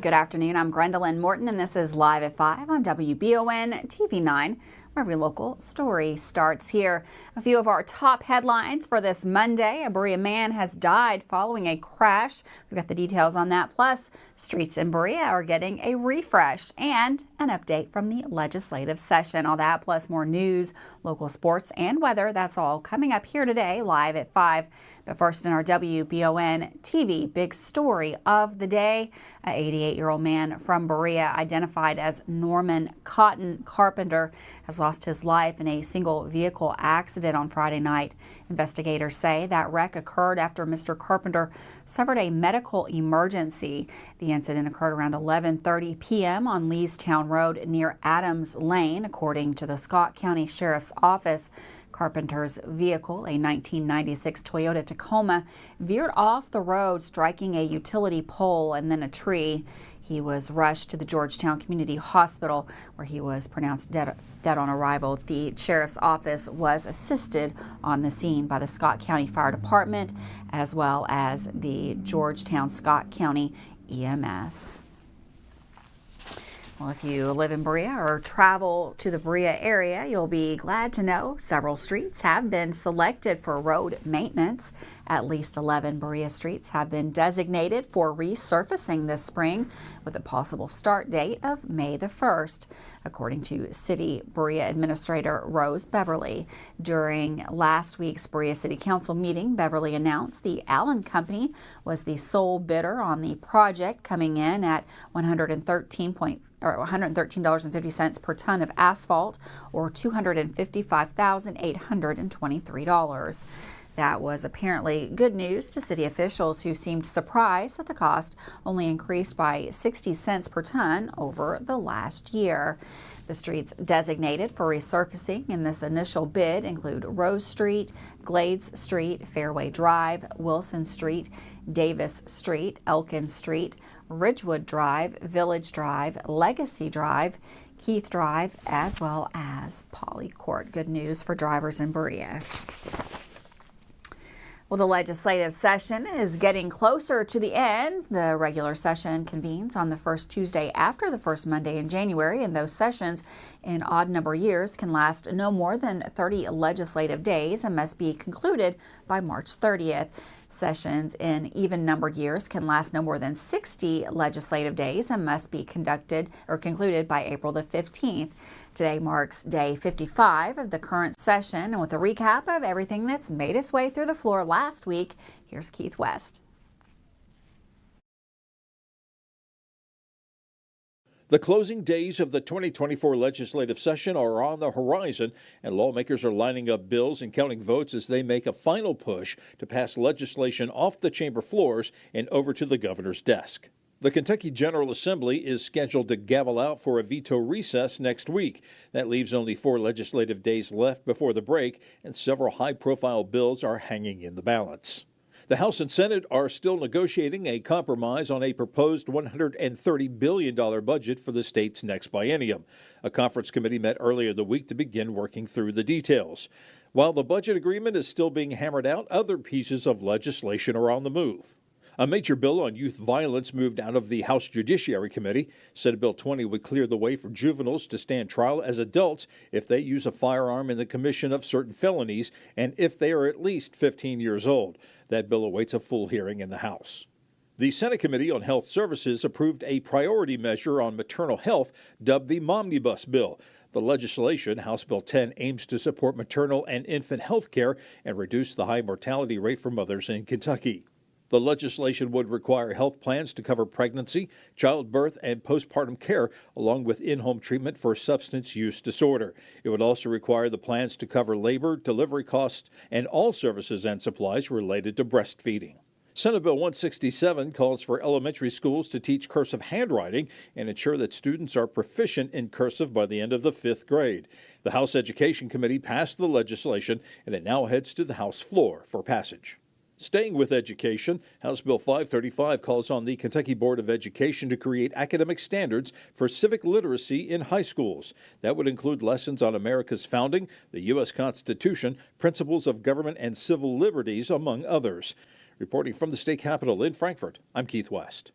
Good afternoon. I'm Gwendolyn Morton, and this is Live at 5 on WBON TV 9, where every local story starts here. A few of our top headlines for this Monday. A Berea man has died following a crash. We've got the details on that. Plus, streets in Berea are getting a refresh and an update from the legislative session. All that plus more news, local sports, and weather. That's all coming up here today, live at 5. But first, in our WBON TV big story of the day, an 88-year-old man from Berea, identified as Norman Cotton Carpenter, has lost his life in a single vehicle accident on Friday night. Investigators say that wreck occurred after Mr. Carpenter suffered a medical emergency. The incident occurred around 11:30 p.m. on Leestown Road near Adams Lane, according to the Scott County Sheriff's Office. Carpenter's vehicle, a 1996 Toyota Tacoma, veered off the road, striking a utility pole and then a tree. He was rushed to the Georgetown Community Hospital, where he was pronounced dead on arrival. The Sheriff's Office was assisted on the scene by the Scott County Fire Department, as well as the Georgetown Scott County EMS. Well, if you live in Berea or travel to the Berea area, you'll be glad to know several streets have been selected for road maintenance. At least 11 Berea streets have been designated for resurfacing this spring, with a possible start date of May the 1st, according to City Berea Administrator Rose Beverly. During last week's Berea City Council meeting, Beverly announced the Allen Company was the sole bidder on the project, coming in at $113.50 per ton of asphalt, or $255,823. That was apparently good news to city officials, who seemed surprised that the cost only increased by 60 cents per ton over the last year. The streets designated for resurfacing in this initial bid include Rose Street, Glades Street, Fairway Drive, Wilson Street, Davis Street, Elkin Street, Ridgewood Drive, Village Drive, Legacy Drive, Keith Drive, as well as Polly Court. Good news for drivers in Berea. Well, the legislative session is getting closer to the end. The regular session convenes on the first Tuesday after the first Monday in January, and those sessions in odd number years can last no more than 30 legislative days and must be concluded by March 30th. Sessions in even-numbered years can last no more than 60 legislative days and must be concluded by April the 15th. Today marks day 55 of the current session, and with a recap of everything that's made its way through the floor last week, here's Keith West. The closing days of the 2024 legislative session are on the horizon, and lawmakers are lining up bills and counting votes as they make a final push to pass legislation off the chamber floors and over to the governor's desk. The Kentucky General Assembly is scheduled to gavel out for a veto recess next week. That leaves only 4 legislative days left before the break, and several high-profile bills are hanging in the balance. The House and Senate are still negotiating a compromise on a proposed $130 billion budget for the state's next biennium. A conference committee met earlier the week to begin working through the details. While the budget agreement is still being hammered out, other pieces of legislation are on the move. A major bill on youth violence moved out of the House Judiciary Committee. Senate Bill 20 would clear the way for juveniles to stand trial as adults if they use a firearm in the commission of certain felonies and if they are at least 15 years old. That bill awaits a full hearing in the House. The Senate Committee on Health Services approved a priority measure on maternal health dubbed the Momnibus Bill. The legislation, House Bill 10, aims to support maternal and infant health care and reduce the high mortality rate for mothers in Kentucky. The legislation would require health plans to cover pregnancy, childbirth, and postpartum care, along with in-home treatment for substance use disorder. It would also require the plans to cover labor, delivery costs, and all services and supplies related to breastfeeding. Senate Bill 167 calls for elementary schools to teach cursive handwriting and ensure that students are proficient in cursive by the end of the 5th grade. The House Education Committee passed the legislation, and it now heads to the House floor for passage. Staying with education, House Bill 535 calls on the Kentucky Board of Education to create academic standards for civic literacy in high schools. That would include lessons on America's founding, the U.S. Constitution, principles of government and civil liberties, among others. Reporting from the state capitol in Frankfort, I'm Keith West.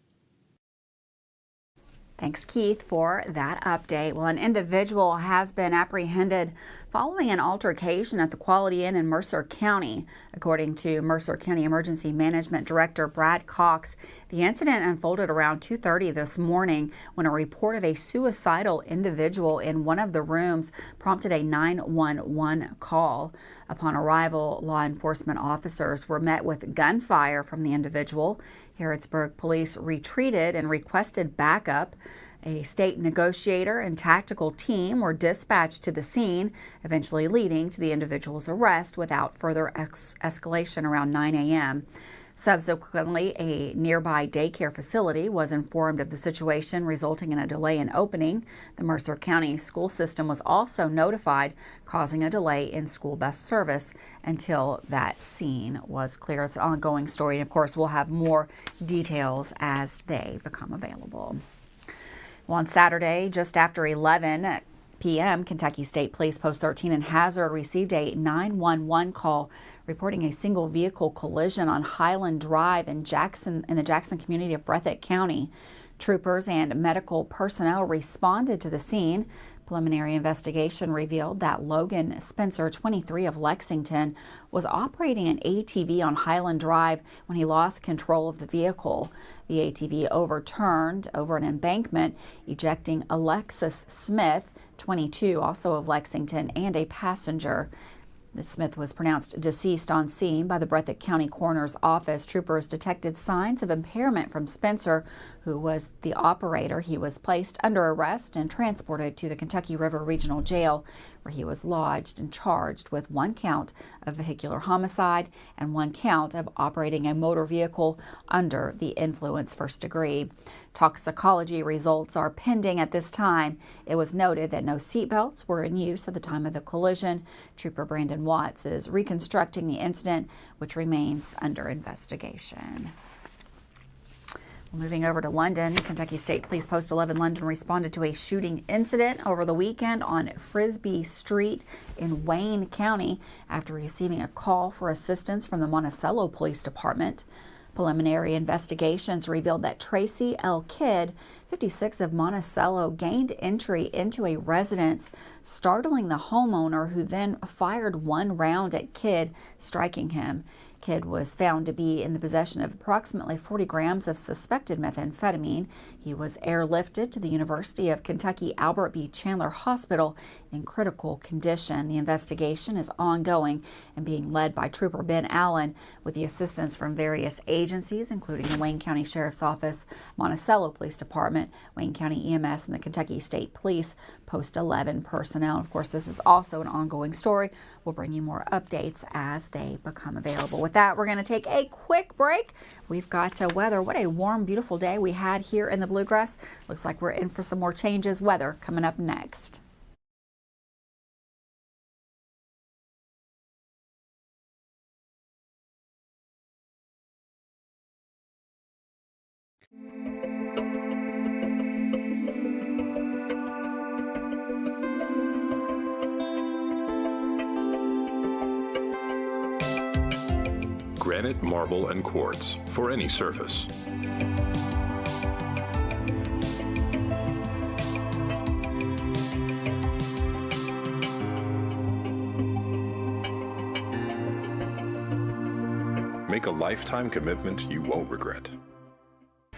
Thanks, Keith, for that update. Well, an individual has been apprehended following an altercation at the Quality Inn in Mercer County. According to Mercer County Emergency Management Director Brad Cox, the incident unfolded around 2:30 this morning when a report of a suicidal individual in one of the rooms prompted a 911 call. Upon arrival, law enforcement officers were met with gunfire from the individual. Harrodsburg police retreated and requested backup. A state negotiator and tactical team were dispatched to the scene, eventually leading to the individual's arrest without further escalation around 9 a.m. Subsequently, a nearby daycare facility was informed of the situation, resulting in a delay in opening. The Mercer County school system was also notified, causing a delay in school bus service until that scene was clear. It's an ongoing story, and of course, we'll have more details as they become available. Well, on Saturday, just after 11 p.m., Kentucky State Police Post 13 in Hazard received a 911 call reporting a single vehicle collision on Highland Drive in the Jackson community of Breathitt County. Troopers and medical personnel responded to the scene. Preliminary investigation revealed that Logan Spencer, 23 of Lexington, was operating an ATV on Highland Drive when he lost control of the vehicle. The ATV overturned over an embankment, ejecting Alexis Smith, 22, also of Lexington, and a passenger. Smith was pronounced deceased on scene by the Breathitt County Coroner's Office. Troopers detected signs of impairment from Spencer, who was the operator. He was placed under arrest and transported to the Kentucky River Regional Jail, where he was lodged and charged with 1 count of vehicular homicide and 1 count of operating a motor vehicle under the influence, first degree. Toxicology results are pending at this time. It was noted that no seatbelts were in use at the time of the collision. Trooper Brandon Watts is reconstructing the incident, which remains under investigation. Moving over to London, Kentucky State Police Post 11 London responded to a shooting incident over the weekend on Frisbee Street in Wayne County after receiving a call for assistance from the Monticello Police Department. Preliminary investigations revealed that Tracy L. Kidd, 56 of Monticello, gained entry into a residence, startling the homeowner, who then fired 1 round at Kidd, striking him. Kidd was found to be in the possession of approximately 40 grams of suspected methamphetamine. He was airlifted to the University of Kentucky Albert B. Chandler Hospital in critical condition. The investigation is ongoing and being led by Trooper Ben Allen with the assistance from various agencies, including the Wayne County Sheriff's Office, Monticello Police Department, Wayne County EMS, and the Kentucky State Police Post 11 personnel. Of course, this is also an ongoing story. We'll bring you more updates as they become available. With that, we're going to take a quick break. We've got weather. What a warm, beautiful day we had here in the Bluegrass. Looks like we're in for some more changes. Weather coming up next. Granite, marble, and quartz for any surface. Make a lifetime commitment you won't regret.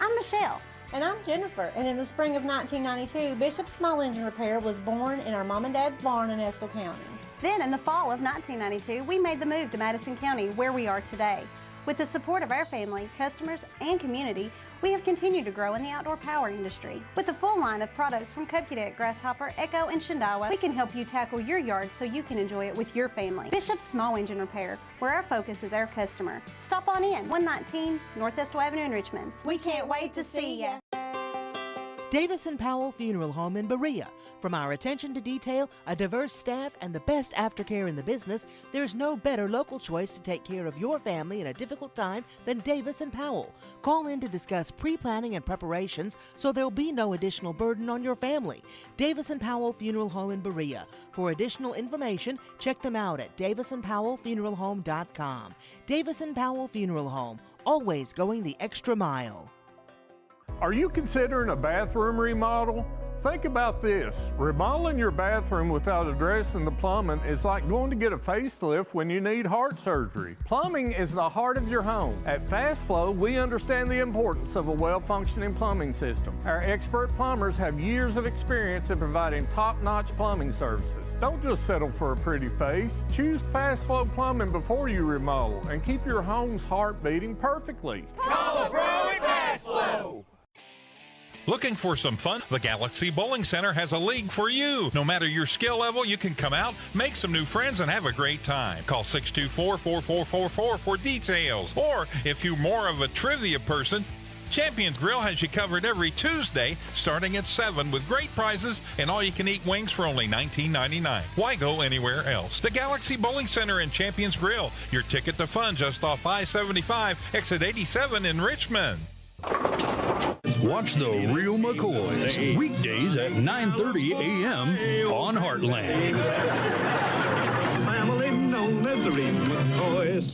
I'm Michelle. And I'm Jennifer, and in the spring of 1992, Bishop's Small Engine Repair was born in our mom and dad's barn in Estill County. Then in the fall of 1992, we made the move to Madison County, where we are today. With the support of our family, customers, and community, we have continued to grow in the outdoor power industry. With a full line of products from Cupcadet, Grasshopper, Echo, and Shindawa, we can help you tackle your yard so you can enjoy it with your family. Bishop's Small Engine Repair, where our focus is our customer. Stop on in, 119 North Estill Avenue in Richmond. We can't wait to see ya. Davis & Powell Funeral Home in Berea. From our attention to detail, a diverse staff, and the best aftercare in the business, there's no better local choice to take care of your family in a difficult time than Davis & Powell. Call in to discuss pre-planning and preparations so there'll be no additional burden on your family. Davis & Powell Funeral Home in Berea. For additional information, check them out at davisandpowellfuneralhome.com. Davis & Powell Funeral Home, always going the extra mile. Are you considering a bathroom remodel? Think about this. Remodeling your bathroom without addressing the plumbing is like going to get a facelift when you need heart surgery. Plumbing is the heart of your home. At Fast Flow, we understand the importance of a well-functioning plumbing system. Our expert plumbers have years of experience in providing top-notch plumbing services. Don't just settle for a pretty face. Choose Fast Flow Plumbing before you remodel and keep your home's heart beating perfectly. Call a pro at Fast Flow. Looking for some fun? The Galaxy Bowling Center has a league for you. No matter your skill level, you can come out, make some new friends, and have a great time. Call 624-4444 for details. Or if you're more of a trivia person, Champions Grill has you covered every Tuesday starting at 7 with great prizes and all-you-can-eat wings for only $19.99. Why go anywhere else? The Galaxy Bowling Center and Champions Grill, your ticket to fun just off I-75, exit 87 in Richmond. Watch The Real McCoys, weekdays at 9:30 a.m. on Heartland. Family known as The Real McCoys.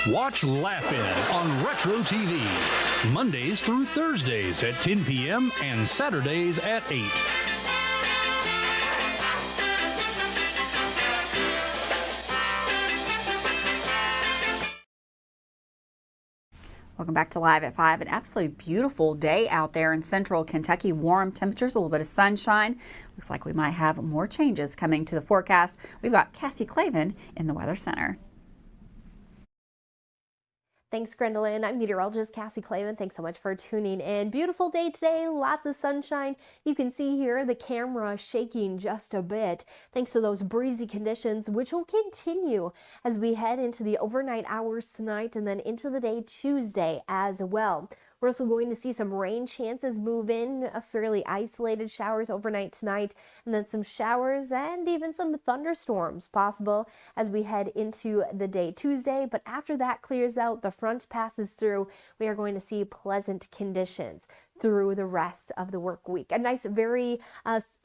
Watch Laugh-In on Retro TV, Mondays through Thursdays at 10 p.m. and Saturdays at 8. Welcome back to Live at 5. An absolutely beautiful day out there in central Kentucky. Warm temperatures, a little bit of sunshine. Looks like we might have more changes coming to the forecast. We've got Cassie Clavin in the Weather Center. Thanks, Gwendolyn. I'm meteorologist Cassie Clavin. Thanks so much for tuning in. Beautiful day today, lots of sunshine. You can see here the camera shaking just a bit thanks to those breezy conditions, which will continue as we head into the overnight hours tonight and then into the day Tuesday as well. We're also going to see some rain chances move in, fairly isolated showers overnight tonight, and then some showers and even some thunderstorms possible as we head into the day Tuesday. But after that clears out, the front passes through, we are going to see pleasant conditions through the rest of the work week. A nice, very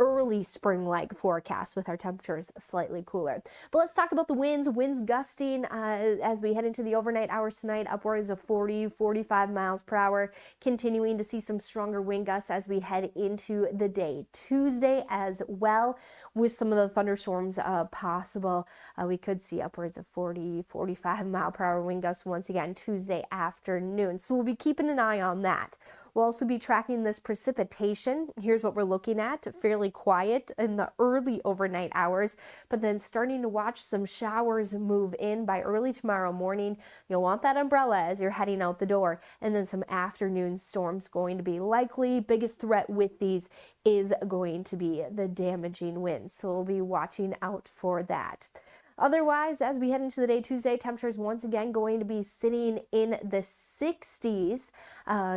early spring-like forecast with our temperatures slightly cooler. But let's talk about the winds. Winds gusting as we head into the overnight hours tonight, upwards of 40, 45 miles per hour. Continuing to see some stronger wind gusts as we head into the day Tuesday as well, with some of the thunderstorms possible. We could see upwards of 40, 45 mile per hour wind gusts once again Tuesday afternoon. So we'll be keeping an eye on that. We'll also be tracking this precipitation. Here's what we're looking at. Fairly quiet in the early overnight hours, but then starting to watch some showers move in by early tomorrow morning. You'll want that umbrella as you're heading out the door, and then some afternoon storms going to be likely. Biggest threat with these is going to be the damaging winds, so we'll be watching out for that. Otherwise, as we head into the day Tuesday, temperatures once again going to be sitting in the 60s,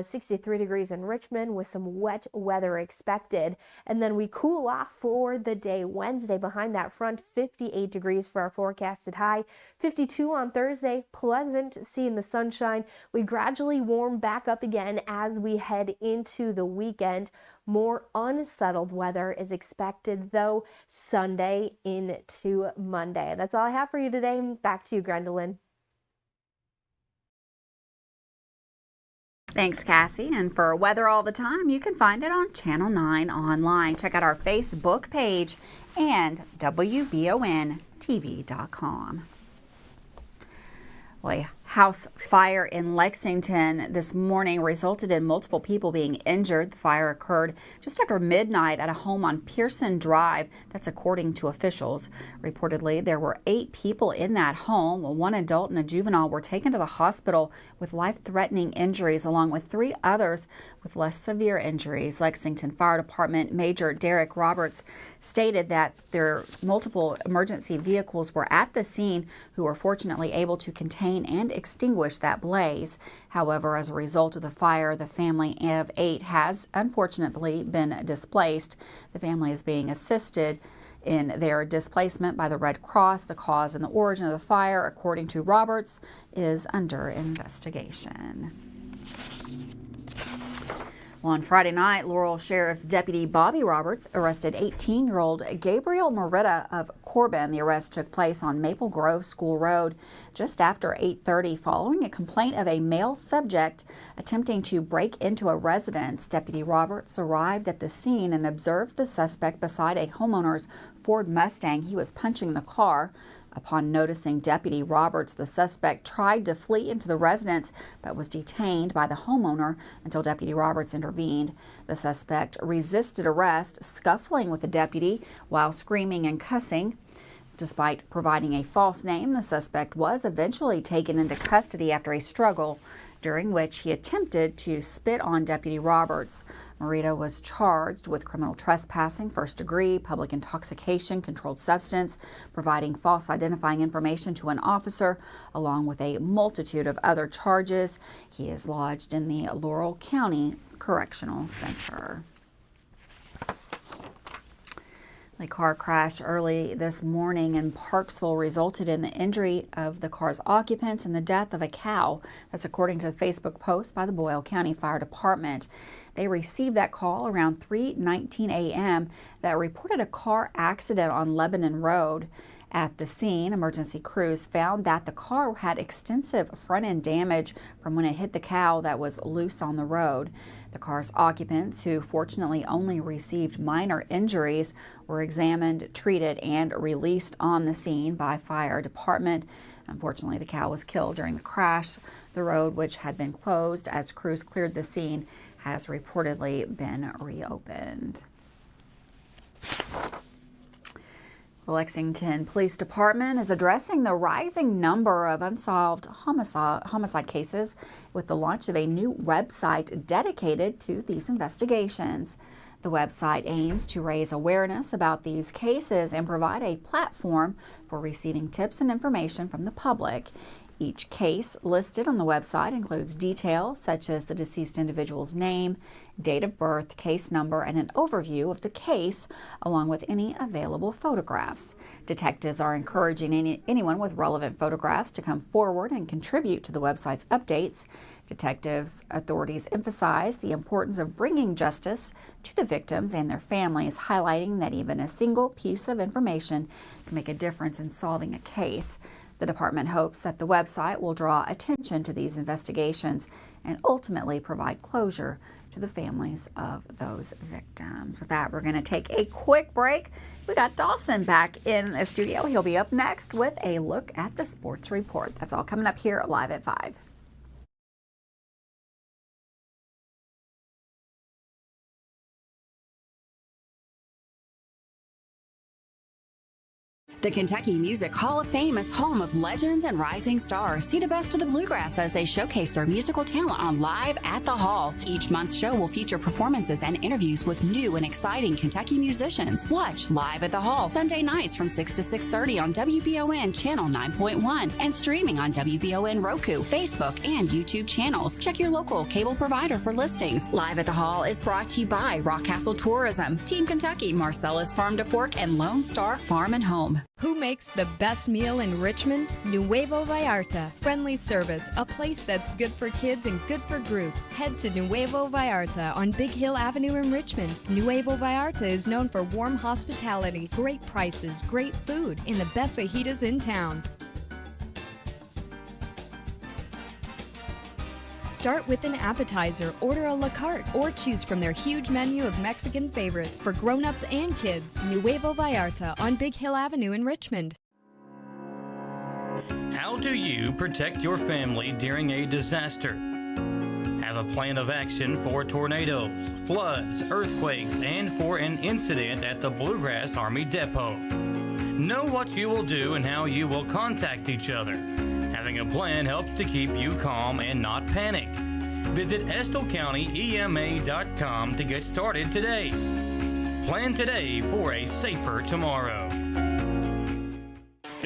63 degrees in Richmond with some wet weather expected. And then we cool off for the day Wednesday. Behind that front, 58 degrees for our forecasted high, 52 on Thursday, pleasant seeing the sunshine. We gradually warm back up again as we head into the weekend. More unsettled weather is expected, though, Sunday into Monday. That's all I have for you today. Back to you, Gwendolyn. Thanks, Cassie. And for weather all the time, you can find it on Channel 9 online. Check out our Facebook page and WBONTV.com. Well, a house fire in Lexington this morning resulted in multiple people being injured. The fire occurred just after midnight at a home on Pearson Drive. That's according to officials. Reportedly, there were 8 people in that home. 1 adult and a juvenile were taken to the hospital with life-threatening injuries, along with 3 others with less severe injuries. Lexington Fire Department Major Derek Roberts stated that there multiple emergency vehicles were at the scene who were fortunately able to contain and extinguish that blaze. However, as a result of the fire, the family of 8 has unfortunately been displaced. The family is being assisted in their displacement by the Red Cross. The cause and the origin of the fire, according to Roberts, is under investigation. Well, on Friday night, Laurel Sheriff's Deputy Bobby Roberts arrested 18-year-old Gabriel Merida of Corbin. The arrest took place on Maple Grove School Road just after 8:30 following a complaint of a male subject attempting to break into a residence. Deputy Roberts arrived at the scene and observed the suspect beside a homeowner's Ford Mustang. He was punching the car. Upon noticing Deputy Roberts, the suspect tried to flee into the residence but was detained by the homeowner until Deputy Roberts intervened. The suspect resisted arrest, scuffling with the deputy while screaming and cussing. Despite providing a false name, the suspect was eventually taken into custody after a struggle, during which he attempted to spit on Deputy Roberts. Merida was charged with criminal trespassing, first degree, public intoxication, controlled substance, providing false identifying information to an officer, along with a multitude of other charges. He is lodged in the Laurel County Correctional Center. A car crash early this morning in Parksville resulted in the injury of the car's occupants and the death of a cow. That's according to a Facebook post by the Boyle County Fire Department. They received that call around 3:19 a.m. that reported a car accident on Lebanon Road. At the scene, emergency crews found that the car had extensive front-end damage from when it hit the cow that was loose on the road. The car's occupants, who fortunately only received minor injuries, were examined, treated, and released on the scene by fire department. Unfortunately, the cow was killed during the crash. The road, which had been closed as crews cleared the scene, has reportedly been reopened. The Lexington Police Department is addressing the rising number of unsolved homicide cases with the launch of a new website dedicated to these investigations. The website aims to raise awareness about these cases and provide a platform for receiving tips and information from the public. Each case listed on the website includes details such as the deceased individual's name, date of birth, case number, and an overview of the case, along with any available photographs. Detectives are encouraging anyone with relevant photographs to come forward and contribute to the website's updates. Authorities emphasize the importance of bringing justice to the victims and their families, highlighting that even a single piece of information can make a difference in solving a case. The department hopes that the website will draw attention to these investigations and ultimately provide closure to the families of those victims. With that, we're going to take a quick break. We got Dawson back in the studio. He'll be up next with a look at the sports report. That's all coming up here live at 5. The Kentucky Music Hall of Fame is home of legends and rising stars. See the best of the bluegrass as they showcase their musical talent on Live at the Hall. Each month's show will feature performances and interviews with new and exciting Kentucky musicians. Watch Live at the Hall Sunday nights from 6 to 6:30 on WBON Channel 9.1 and streaming on WBON Roku, Facebook, and YouTube channels. Check your local cable provider for listings. Live at the Hall is brought to you by Rockcastle Tourism, Team Kentucky, Marcellus Farm to Fork, and Lone Star Farm and Home. Who makes the best meal in Richmond? Nuevo Vallarta. Friendly service, a place that's good for kids and good for groups. Head to Nuevo Vallarta on Big Hill Avenue in Richmond. Nuevo Vallarta is known for warm hospitality, great prices, great food, and the best fajitas in town. Start with an appetizer, order a la carte, or choose from their huge menu of Mexican favorites for grown-ups and kids. Nuevo Vallarta on Big Hill Avenue in Richmond. How do you protect your family during a disaster? Have a plan of action for tornadoes, floods, earthquakes, and for an incident at the Bluegrass Army Depot. Know what you will do and how you will contact each other. Having a plan helps to keep you calm and not panic. Visit EstleCountyEMA.com to get started today. Plan today for a safer tomorrow.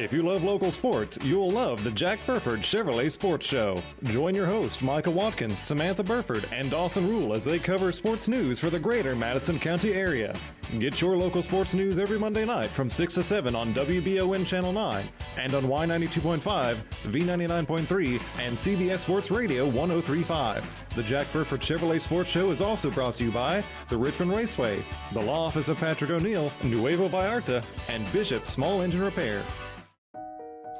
If you love local sports, you'll love the Jack Burford Chevrolet Sports Show. Join your host, Micah Watkins, Samantha Burford, and Dawson Rule as they cover sports news for the greater Madison County area. Get your local sports news every Monday night from 6 to 7 on WBON Channel 9 and on Y92.5, V99.3, and CBS Sports Radio 103.5. The Jack Burford Chevrolet Sports Show is also brought to you by the Richmond Raceway, the Law Office of Patrick O'Neill, Nuevo Vallarta, and Bishop Small Engine Repair.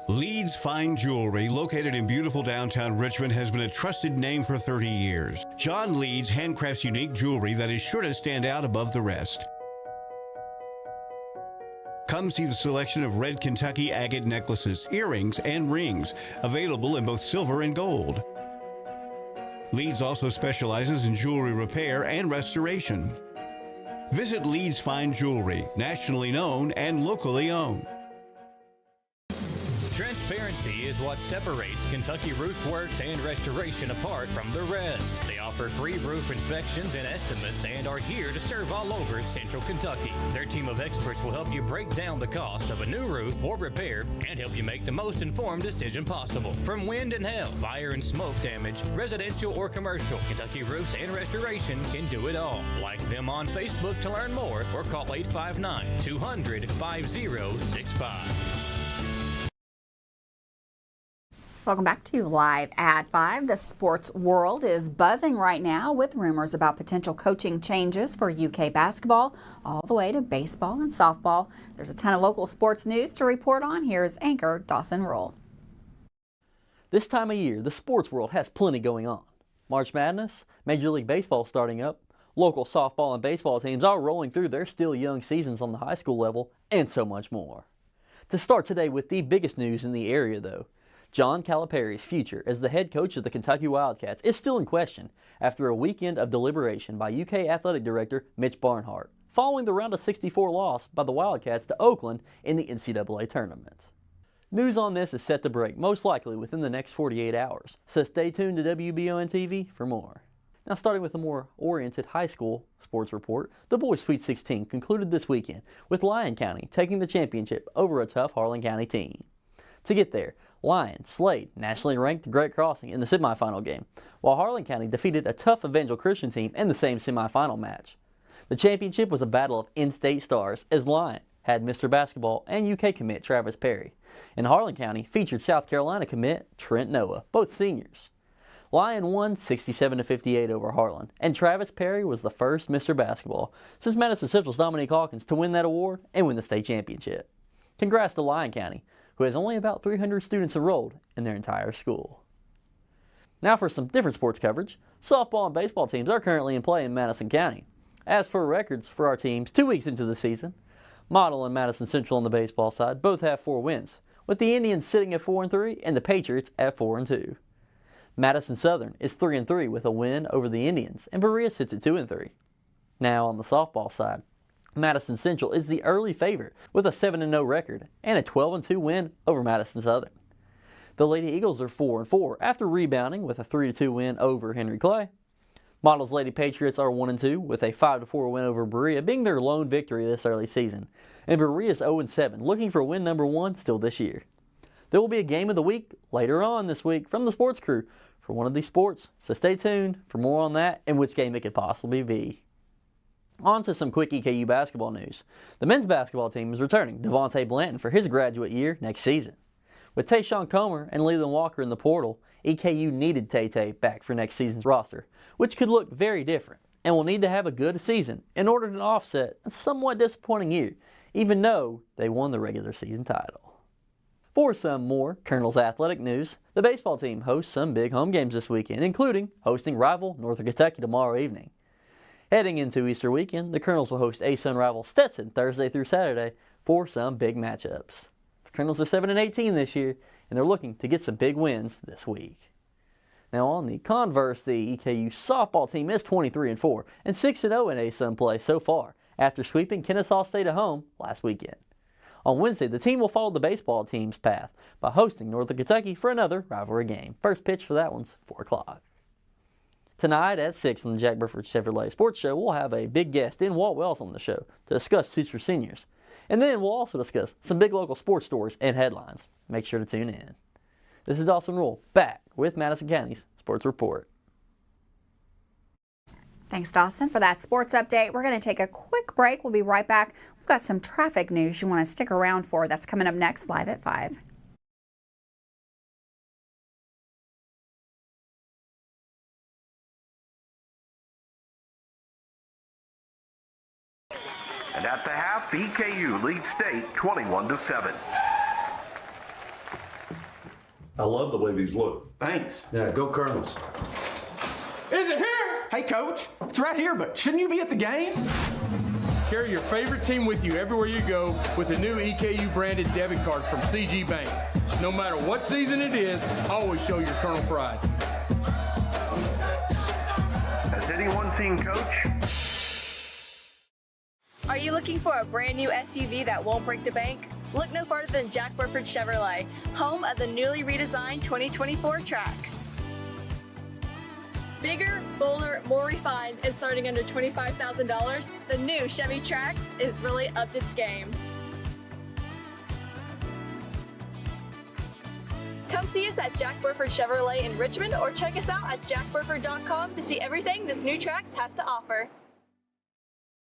Leeds Fine Jewelry, located in beautiful downtown Richmond, has been a trusted name for 30 years. John Leeds handcrafts unique jewelry that is sure to stand out above the rest. Come see the selection of red Kentucky agate necklaces, earrings, and rings, available in both silver and gold. Leeds also specializes in jewelry repair and restoration. Visit Leeds Fine Jewelry, nationally known and locally owned. Transparency is what separates Kentucky Roof Works and Restoration apart from the rest. They offer free roof inspections and estimates and are here to serve all over Central Kentucky. Their team of experts will help you break down the cost of a new roof or repair and help you make the most informed decision possible. From wind and hail, fire and smoke damage, residential or commercial, Kentucky Roofs and Restoration can do it all. Like them on Facebook to learn more or call 859-200-5065. Welcome back to Live at 5. The sports world is buzzing right now with rumors about potential coaching changes for UK basketball all the way to baseball and softball. There's a ton of local sports news to report on. Here's anchor Dawson Roll. This time of year, the sports world has plenty going on. March Madness, Major League Baseball starting up, local softball and baseball teams are rolling through their still young seasons on the high school level, and so much more. To start today with the biggest news in the area, though, John Calipari's future as the head coach of the Kentucky Wildcats is still in question after a weekend of deliberation by UK Athletic Director Mitch Barnhart, following the round of 64 loss by the Wildcats to Oakland in the NCAA tournament. News on this is set to break most likely within the next 48 hours, so stay tuned to WBON TV for more. Now, starting with a more oriented high school sports report, the boys' Sweet 16 concluded this weekend with Lyon County taking the championship over a tough Harlan County team. To get there, Lyon slayed nationally ranked Great Crossing in the semifinal game, while Harlan County defeated a tough Evangel Christian team in the same semifinal match. The championship was a battle of in-state stars as Lyon had Mr. Basketball and UK commit Travis Perry, and Harlan County featured South Carolina commit Trent Noah, both seniors. Lyon won 67-58 over Harlan, and Travis Perry was the first Mr. Basketball since Madison Central's Dominique Hawkins to win that award and win the state championship. Congrats to Lyon County, who has only about 300 students enrolled in their entire school. Now for some different sports coverage. Softball and baseball teams are currently in play in Madison County. As for records for our teams 2 weeks into the season, Model and Madison Central on the baseball side both have 4 wins, with the Indians sitting at 4-3 and the Patriots at 4-2. Madison Southern is 3-3 with a win over the Indians, and Berea sits at 2-3. Now on the softball side, Madison Central is the early favorite with a 7-0 record and a 12-2 win over Madison Southern. The Lady Eagles are 4-4 after rebounding with a 3-2 win over Henry Clay. Model's Lady Patriots are 1-2 with a 5-4 win over Berea, being their lone victory this early season. And Berea is 0-7, looking for win number 1 still this year. There will be a game of the week later on this week from the sports crew for one of these sports, so stay tuned for more on that and which game it could possibly be. On to some quick EKU basketball news. The men's basketball team is returning Devontae Blanton for his graduate year next season. With Tayshawn Comer and Leland Walker in the portal, EKU needed Tay-Tay back for next season's roster, which could look very different, and will need to have a good season in order to offset a somewhat disappointing year, even though they won the regular season title. For some more Colonel's athletic news, the baseball team hosts some big home games this weekend, including hosting rival Northern Kentucky tomorrow evening. Heading into Easter weekend, the Colonels will host ASUN rival Stetson Thursday through Saturday for some big matchups. The Colonels are 7-18 this year, and they're looking to get some big wins this week. Now on the converse, the EKU softball team is 23-4 and 6-0 in ASUN play so far after sweeping Kennesaw State at home last weekend. On Wednesday, the team will follow the baseball team's path by hosting Northern Kentucky for another rivalry game. First pitch for that one's 4 o'clock. Tonight at 6 on the Jack Burford Chevrolet Sports Show, we'll have a big guest in Walt Wells on the show to discuss Suture Seniors. And then we'll also discuss some big local sports stories and headlines. Make sure to tune in. This is Dawson Rule, back with Madison County's Sports Report. Thanks, Dawson, for that sports update. We're going to take a quick break. We'll be right back. We've got some traffic news you want to stick around for. That's coming up next, live at 5. And at the half, EKU leads state 21-7. I love the way these look. Thanks. Yeah, go Colonels. Is it here? Hey, Coach. It's right here, but shouldn't you be at the game? Carry your favorite team with you everywhere you go with a new EKU branded debit card from CG Bank. No matter what season it is, always show your Colonel pride. Has anyone seen Coach? Are you looking for a brand new SUV that won't break the bank? Look no farther than Jack Burford Chevrolet, home of the newly redesigned 2024 Trax. Bigger, bolder, more refined, and starting under $25,000, the new Chevy Trax is really upped its game. Come see us at Jack Burford Chevrolet in Richmond or check us out at jackburford.com to see everything this new Trax has to offer.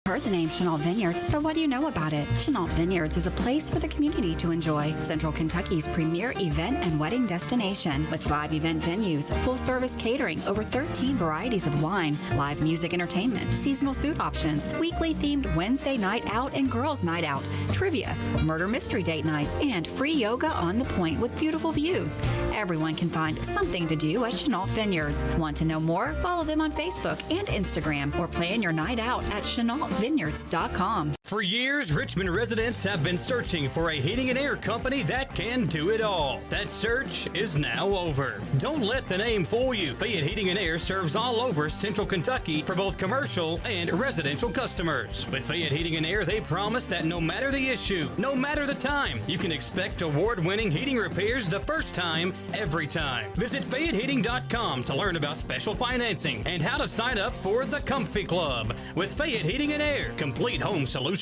Heard the name Chenault Vineyards, but what do you know about it? Chenault Vineyards is a place for the community to enjoy. Central Kentucky's premier event and wedding destination with 5 event venues, full-service catering, over 13 varieties of wine, live music entertainment, seasonal food options, weekly themed Wednesday night out and girls night out, trivia, murder mystery date nights, and free yoga on the point with beautiful views. Everyone can find something to do at Chenault Vineyards. Want to know more? Follow them on Facebook and Instagram or plan your night out at ChenaultVineyards.com. For years, Richmond residents have been searching for a heating and air company that can do it all. That search is now over. Don't let the name fool you. Fayette Heating and Air serves all over Central Kentucky for both commercial and residential customers. With Fayette Heating and Air, they promise that no matter the issue, no matter the time, you can expect award-winning heating repairs the first time, every time. Visit FayetteHeating.com to learn about special financing and how to sign up for the Comfy Club. With Fayette Heating and Air, complete home solutions.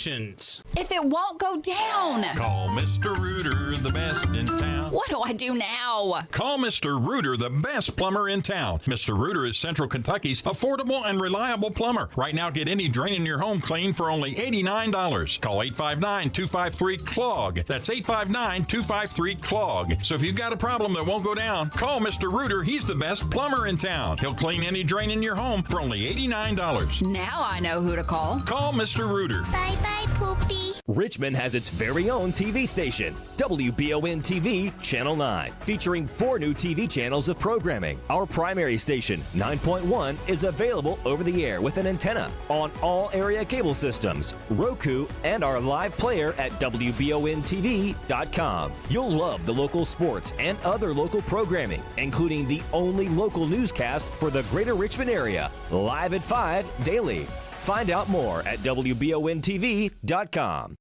If it won't go down, Call Mr. Rooter, the best in town. what do I do now? Call Mr. Rooter, the best plumber in town. Mr. Rooter is Central Kentucky's affordable and reliable plumber. Right now, get any drain in your home clean for only $89. Call 859-253-CLOG. That's 859-253-CLOG. So if you've got a problem that won't go down, call Mr. Rooter. He's the best plumber in town. He'll clean any drain in your home for only $89. Now I know who to call. Call Mr. Rooter. Bye-bye, Poopy. Richmond has its very own TV station, WBON TV Channel 9, featuring 4 new TV channels of programming. Our primary station, 9.1, is available over the air with an antenna on all area cable systems, Roku, and our live player at WBONTV.com. You'll love the local sports and other local programming, including the only local newscast for the greater Richmond area, live at 5 daily. Find out more at WBONTV.com.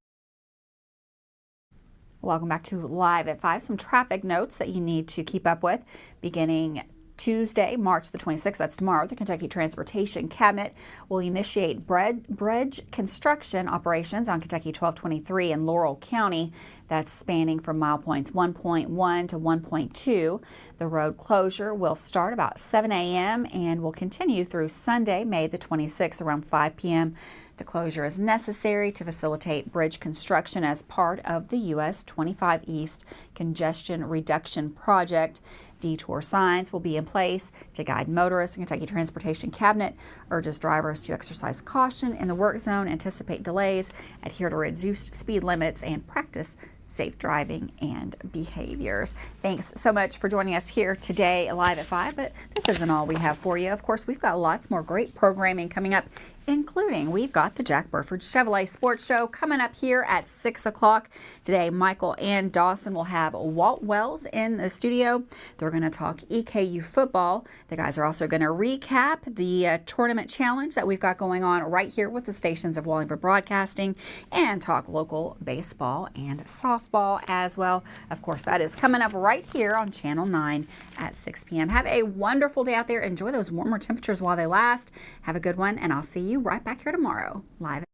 Welcome back to Live at 5. Some traffic notes that you need to keep up with. Beginning Tuesday, March the 26th, that's tomorrow, the Kentucky Transportation Cabinet will initiate bridge construction operations on Kentucky 1223 in Laurel County. That's spanning from mile points 1.1 to 1.2. The road closure will start about 7 a.m. and will continue through Sunday, May the 26th, around 5 p.m. The closure is necessary to facilitate bridge construction as part of the US 25 East Congestion Reduction Project. Detour signs will be in place to guide motorists. The Kentucky Transportation Cabinet urges drivers to exercise caution in the work zone, anticipate delays, adhere to reduced speed limits, and practice safe driving and behaviors. Thanks so much for joining us here today Live at 5, but this isn't all we have for you. Of course, we've got lots more great programming coming up, including we've got the Jack Burford Chevrolet Sports Show coming up here at 6 o'clock. Today, Michael and Dawson will have Walt Wells in the studio. They're going to talk EKU football. The guys are also going to recap the tournament challenge that we've got going on right here with the stations of Wallingford Broadcasting and talk local baseball and softball as well. Of course, that is coming up right here on Channel 9 at 6 p.m. Have a wonderful day out there. Enjoy those warmer temperatures while they last. Have a good one, and I'll see you right back here tomorrow, live.